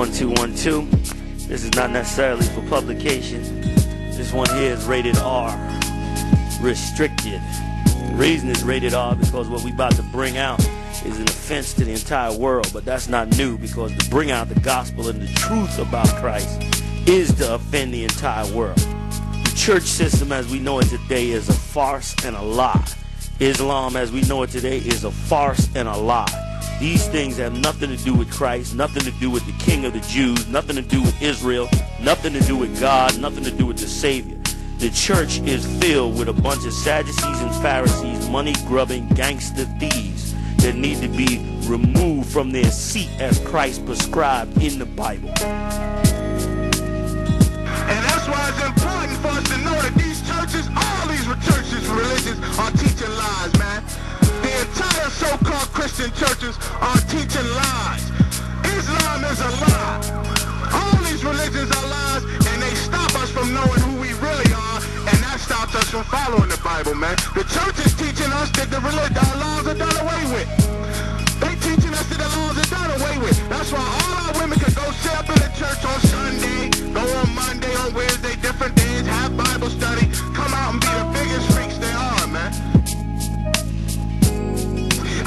1212. This is not necessarily for publication. This one here is rated R, restricted. The reason it's rated R because what we about to bring out is an offense to the entire world, but that's not new, because to bring out the gospel and the truth about Christ is to offend the entire world. The church system as we know it today is a farce and a lie. Islam as we know it today is a farce and a lie. These things have nothing to do with Christ, nothing to do with the King of the Jews, nothing to do with Israel, nothing to do with God, nothing to do with the Savior. The church is filled with a bunch of Sadducees and Pharisees, money-grubbing gangster thieves that need to be removed from their seat as Christ prescribed in the Bible. And that's why it's important for us to know that these churches, all these churches, religions, are teaching lies, man. The entire so-called Christian churches are teaching lies. Islam is a lie. All these religions are lies, and they stop us from knowing who we really are, and that stops us from following the Bible, man. The church is teaching us that our laws are done away with. They teaching us that the laws are done away with. That's why all our women can go sit up in the church on Sunday, go on Monday, on Wednesday, different days, have Bible study, come out and be the biggest freaks they are, man.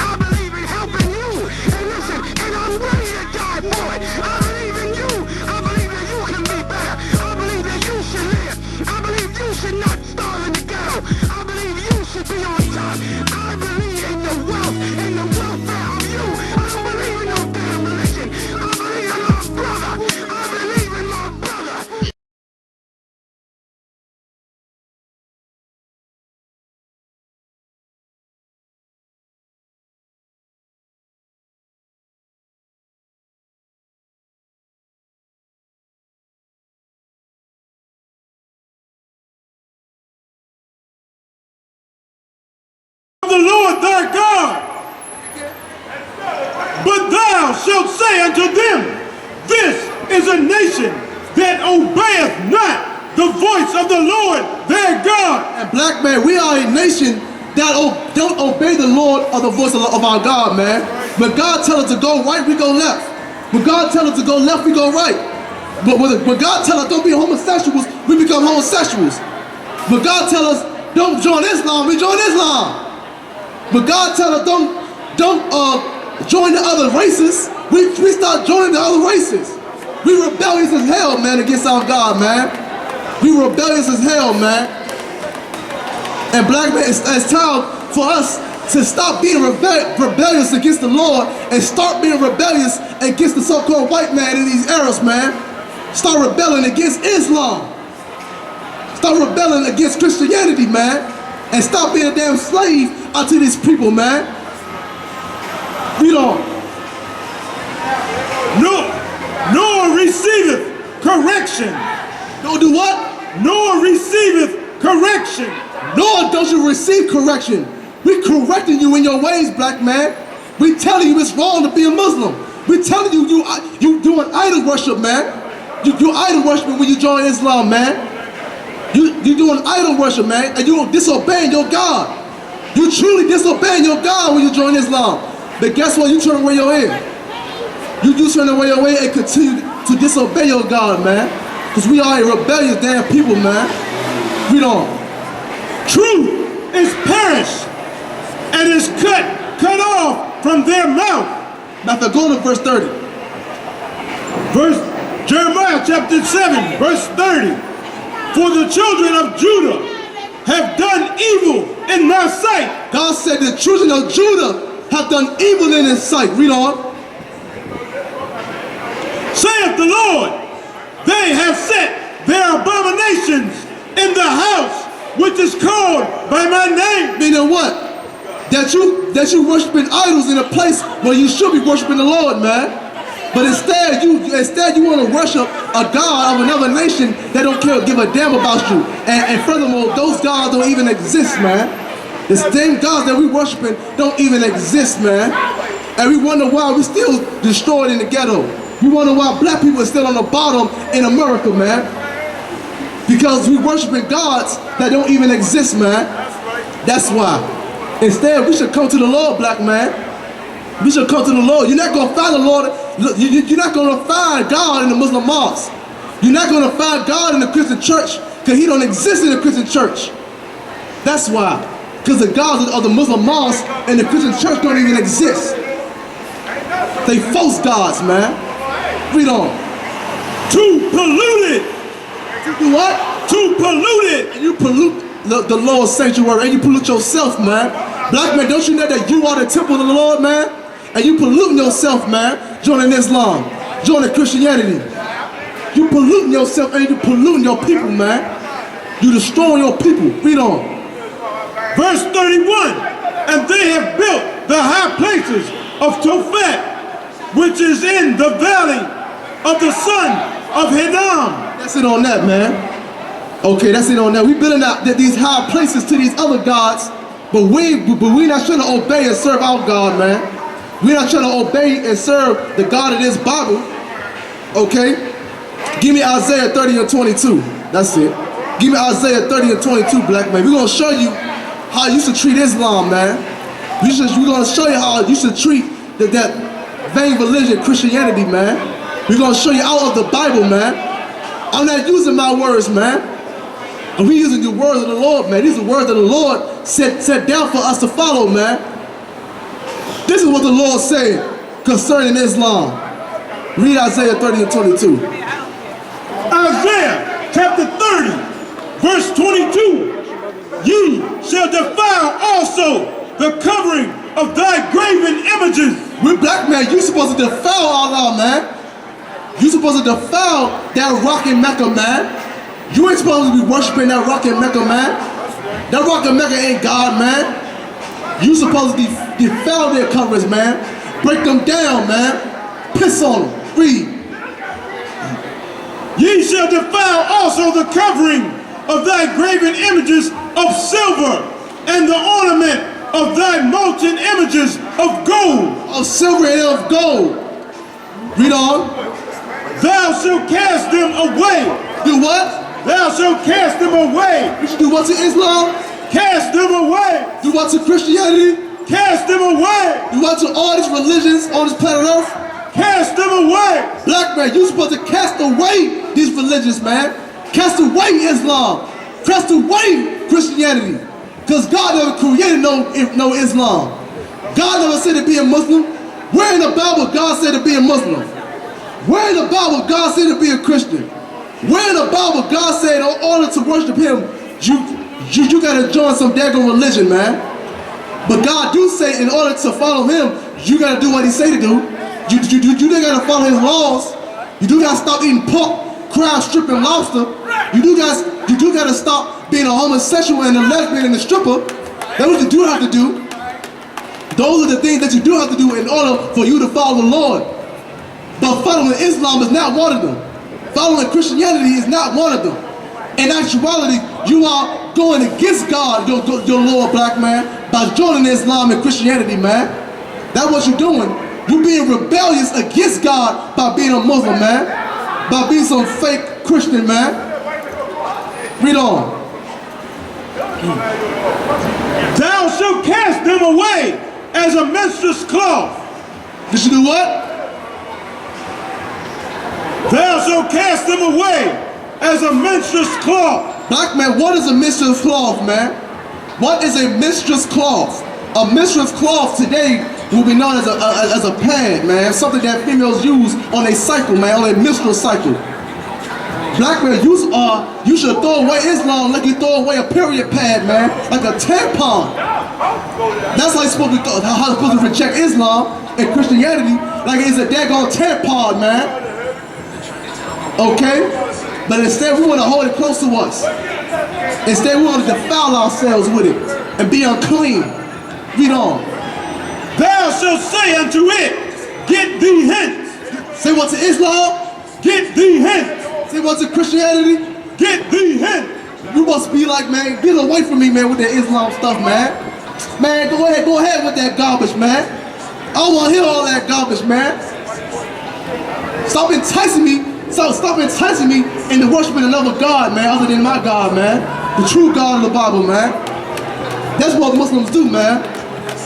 I believe in helping you, and listen, and I'm ready to die for it. I believe in you. I believe that you can be better. I believe that you should live. I believe you should not starve in the ghetto. I believe you should be on top. I believe in the wealth and the welfare of you. I don't believe in no damn religion. I believe in my brother. I believe in my brother. The Lord thy God, but thou shalt say unto them, this is a nation that obeyeth not the voice of the Lord their God. And black man, we are a nation that don't obey the Lord or the voice of our God, man. When God tells us to go right, we go left. When God tells us to go left, we go right. But when God tells us don't be homosexuals, we become homosexuals. When God tells us don't join Islam, we join Islam. But God tells us don't join the other races. We start joining the other races. We rebellious as hell, man, against our God, man. We rebellious as hell, man. And black man, it's time for us to stop being rebellious against the Lord and start being rebellious against the so-called white man in these eras, man. Start rebelling against Islam. Start rebelling against Christianity, man. And stop being a damn slave unto these people, man. Read on. Nor receiveth correction. Don't do what? Nor receiveth correction. Nor don't you receive correction. We correcting you in your ways, black man. We telling you it's wrong to be a Muslim. We telling you you doing idol worship, man. You idol worshiping when you join Islam, man. You doing idol worship, man, and you disobeying your God. You truly disobeying your God when you join Islam. But guess what? You turn away your ear. You turn away your ear and continue to disobey your God, man. Because we are a rebellious damn people, man. Read on. Truth is perished and is cut off from their mouth. Now if I go to verse 30. Jeremiah chapter 7, verse 30. For the children of Judah have done evil in my sight. God said the children of Judah have done evil in his sight. Read on. Saith the Lord, they have set their abominations in the house which is called by my name. Meaning what? That you worshiping idols in a place where you should be worshiping the Lord, man. But instead you want to worship a God of another nation that don't give a damn about you. And furthermore, those gods don't even exist, man. The same gods that we worshiping don't even exist, man. And we wonder why we still destroyed in the ghetto. We wonder why black people are still on the bottom in America, man. Because we worshiping gods that don't even exist, man. That's why. Instead, we should come to the Lord, black man. We should come to the Lord. You're not going to find the Lord. You're not going to find God in the Muslim mosque. You're not going to find God in the Christian church because he don't exist in the Christian church. That's why. Because the gods of the Muslim mosque and the Christian church don't even exist. They false gods, man. Read on. Too polluted. To do what? Too polluted. And you pollute the Lord's sanctuary and you pollute yourself, man. Black man, don't you know that you are the temple of the Lord, man? And you polluting yourself, man, joining Islam, joining Christianity. You polluting yourself and you polluting your people, man. You destroying your people. Read on. Verse 31, and they have built the high places of Tophet, which is in the valley of the son of Hinnom. That's it on that, man. Okay, that's it on that. We building out these high places to these other gods, but we not trying to obey and serve our God, man. We're not trying to obey and serve the God of this Bible. Okay? Give me Isaiah 30 and 22. That's it. Give me Isaiah 30 and 22, black man. We're gonna show you how you should treat Islam, man. We're gonna show you how you should treat that vain religion, Christianity, man. We're gonna show you out of the Bible, man. I'm not using my words, man. And we're using the words of the Lord, man. These are words that the Lord set down for us to follow, man. This is what the Lord said concerning Islam. Read Isaiah 30 and 22. Isaiah chapter 30, verse 22. Ye shall defile also the covering of thy graven images. We're black man, you supposed to defile Allah, man. You supposed to defile that rock in Mecca, man. You ain't supposed to be worshiping that rock in Mecca, man. That rock in Mecca ain't God, man. You supposed to defile their coverings, man. Break them down, man. Piss on them. Read. Ye shall defile also the covering of thy graven images of silver, and the ornament of thy molten images of gold. Of silver and of gold. Read on. Thou shalt cast them away. Do what? Thou shalt cast them away. You should do what to Islam? Cast them away. Do what to Christianity? Cast them away. Do what to all these religions on this planet Earth? Cast them away. Black man, you supposed to cast away these religions, man. Cast away Islam. Cast away Christianity. Because God never created no Islam. God never said to be a Muslim. Where in the Bible God said to be a Muslim? Where in the Bible God said to be a Christian? Where in the Bible God said in order to worship him, you gotta join some daggone religion, man. But God do say in order to follow him, you gotta do what he say to do. You do gotta follow his laws. You do gotta stop eating pork, crab, stripping lobster. You do gotta stop being a homosexual and a lesbian and a stripper. That's what you do have to do. Those are the things that you do have to do in order for you to follow the Lord. But following Islam is not one of them. Following Christianity is not one of them. In actuality, you are going against God, your Lord, black man, by joining Islam and Christianity, man. That's what you're doing. You're being rebellious against God by being a Muslim, man. By being some fake Christian, man. Read on. Thou shalt cast them away as a menstruous cloth. You should do what? Thou shalt cast them away as a menstruous cloth. Black man, what is a menstruous cloth, man? What is a menstruous cloth? A menstruous cloth today will be known as a pad, man. Something that females use on a cycle, man, on a menstrual cycle. Black man, you should throw away Islam like you throw away a period pad, man, like a tampon. That's how you're supposed to reject Islam and Christianity, like it's a daggone tampon, man. Okay? But instead we want to hold it close to us. Instead we want to defile ourselves with it and be unclean. Read on. Thou shalt say unto it, get thee hence. Say what to Islam? Get thee hence. Say what to Christianity? Get thee hence. You must be like, man, get away from me, man, with that Islam stuff, man. Man, go ahead with that garbage, man. I don't want to hear all that garbage, man. Stop enticing me into worshiping another God, man, other than my God, man. The true God of the Bible, man. That's what Muslims do, man.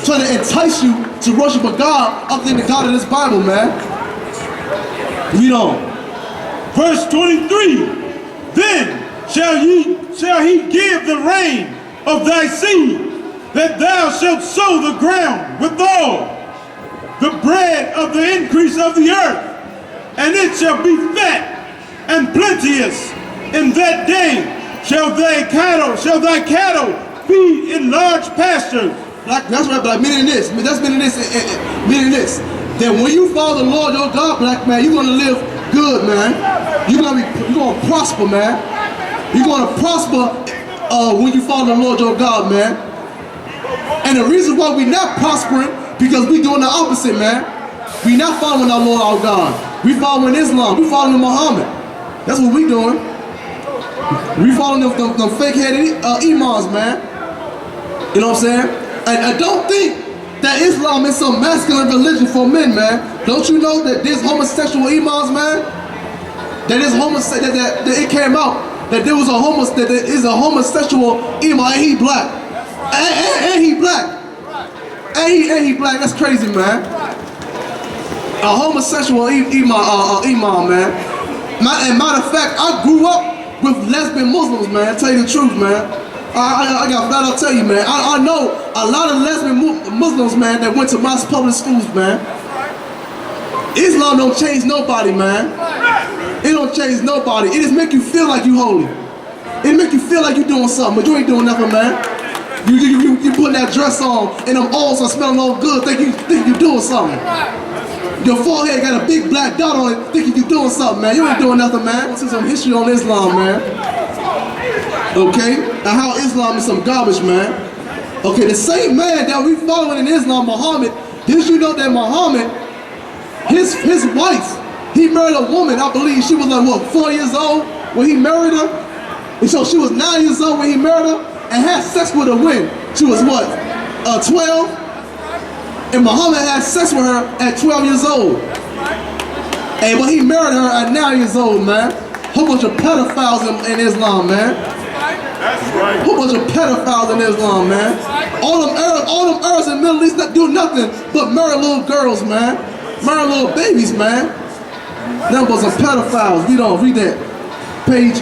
Trying to entice you to worship a God other than the God of this Bible, man. Read on. Verse 23, then shall he give the rain of thy seed, that thou shalt sow the ground withal, the bread of the increase of the earth, and it shall be fat and plenteous. In that day shall thy cattle feed in large pastures. That's right, but meaning this. Meaning this. That when you follow the Lord your God, black man, you're gonna live good, man. You're gonna prosper, man. You're gonna prosper when you follow the Lord your God, man. And the reason why we're not prospering, because we're doing the opposite, man. We're not following our Lord our God. We following Islam. We following Muhammad. That's what we doing. We following them fake-headed imams, man. You know what I'm saying? And I don't think that Islam is some masculine religion for men, man. Don't you know that there's homosexual imams, man? That it came out that there is a homosexual imam and he black. And he black. And he black. That's crazy, man. A homosexual imam, man. And matter of fact, I grew up with lesbian Muslims, man. Tell you the truth, man. I got flat out tell you, man. I know a lot of lesbian Muslims, man, that went to my public schools, man. Islam don't change nobody, man. It don't change nobody. It just make you feel like you holy. It make you feel like you doing something, but you ain't doing nothing, man. You putting that dress on and them oils are smelling all good, think you doing something. Your forehead got a big black dot on it, thinking you doing something, man. You ain't doing nothing, man. Let's see some history on Islam, man. Okay? And how Islam is some garbage, man. Okay, the same man that we following in Islam, Muhammad, did you know that Muhammad, his wife, he married a woman, I believe she was like, what, 4 years old when he married her? And so she was 9 years old when he married her and had sex with her when? She was what, 12? And Muhammad had sex with her at 12 years old. And when he married her at 9 years old, man, whole bunch of pedophiles in Islam, man. That's right. Whole bunch of pedophiles in Islam, man. All them Arabs in the Middle East that do nothing but marry little girls, man. Marry little babies, man. Them was some pedophiles. We don't read that page.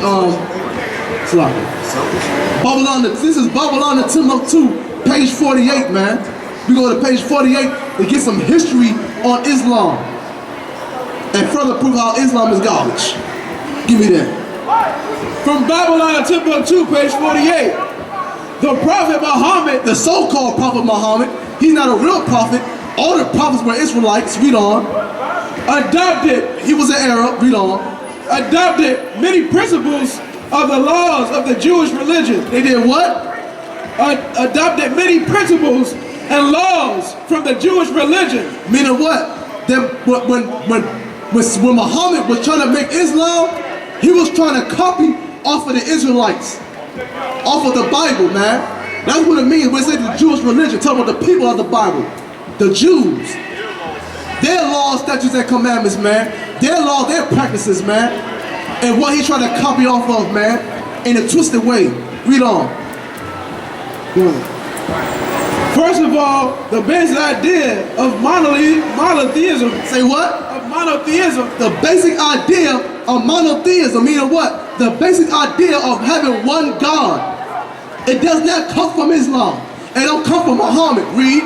This is Babylon the Timbuktu, page 48, man. We go to page 48 to get some history on Islam and further prove how Islam is garbage. Give me that. From Babylon to Timbuktu, page 48. The Prophet Muhammad, the so-called Prophet Muhammad, he's not a real prophet. All the prophets were Israelites. Read on. He was an Arab. Read on. Adopted many principles of the laws of the Jewish religion. They did what? Adopted many principles and laws from the Jewish religion. Meaning what? That when Muhammad was trying to make Islam, he was trying to copy off of the Israelites, off of the Bible, man. That's what it means when it says the Jewish religion, talking about the people of the Bible, the Jews. Their laws, statutes, and commandments, man. Their laws, their practices, man. And what he tried to copy off of, man, in a twisted way. Read on. First of all, the basic idea of monotheism. Say what? Of monotheism. The basic idea of monotheism, meaning what? The basic idea of having one God. It does not come from Islam. It don't come from Muhammad. Read.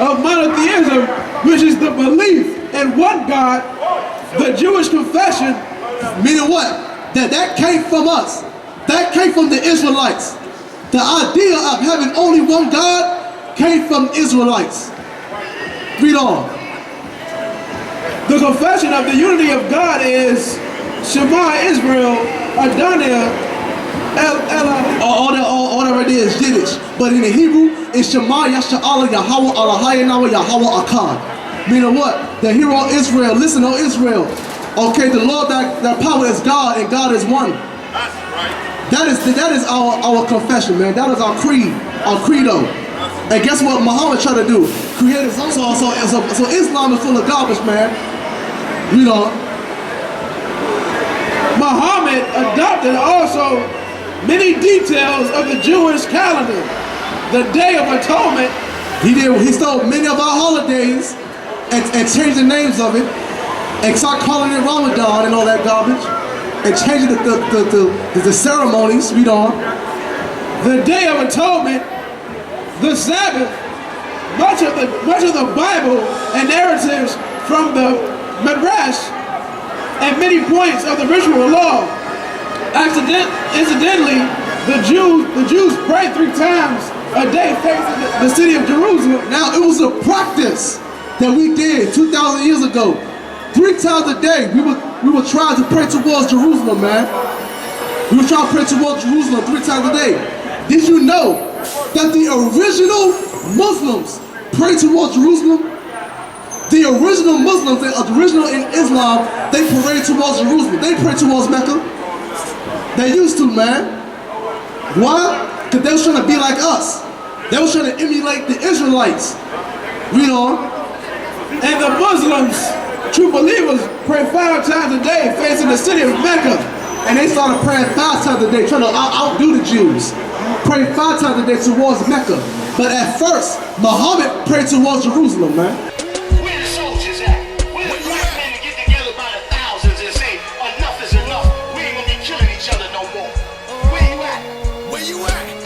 Of monotheism, which is the belief in one God, the Jewish confession. Meaning what? That came from us. That came from the Israelites. The idea of having only one God came from Israelites. Read on. The confession of the unity of God is Shema Israel, Adonai, all that right there is Yiddish. But in the Hebrew, it's Shema Yasha'Allah Yahweh Allahayanawa Yahweh Akkad. Meaning what? The hero Israel. Listen, O Israel. Okay, the Lord that power is God and God is one. That's right. That is our confession, man. That is our creed, our credo. And guess what Muhammad tried to do? Create his own. So Islam is full of garbage, man. You know. Muhammad adopted also many details of the Jewish calendar. The Day of Atonement He stole many of our holidays and changed the names of it and started calling it Ramadan and all that garbage and changing the ceremonies. Read on. The Day of Atonement, the Sabbath, much of the Bible and narratives from the Midrash, and many points of the ritual law. Incidentally, the Jews prayed 3 times a day facing the city of Jerusalem. Now, it was a practice that we did 2,000 years ago. 3 times a day, we were trying to pray towards Jerusalem, man. We were trying to pray towards Jerusalem 3 times a day. Did you know that the original Muslims prayed towards Jerusalem? The original Muslims, the original in Islam, they prayed towards Jerusalem. They prayed towards Mecca. They used to, man. Why? Because they was trying to be like us. They was trying to emulate the Israelites. Read on. And the Muslims, true believers, pray 5 times a day facing the city of Mecca. And they started praying 5 times a day, trying to outdo the Jews. Prayed 5 times a day towards Mecca. But at first, Muhammad prayed towards Jerusalem, man. Where the soldiers at? Where the black men get together by the thousands and say, enough is enough. We ain't gonna be killing each other no more. Where you at? Where you at?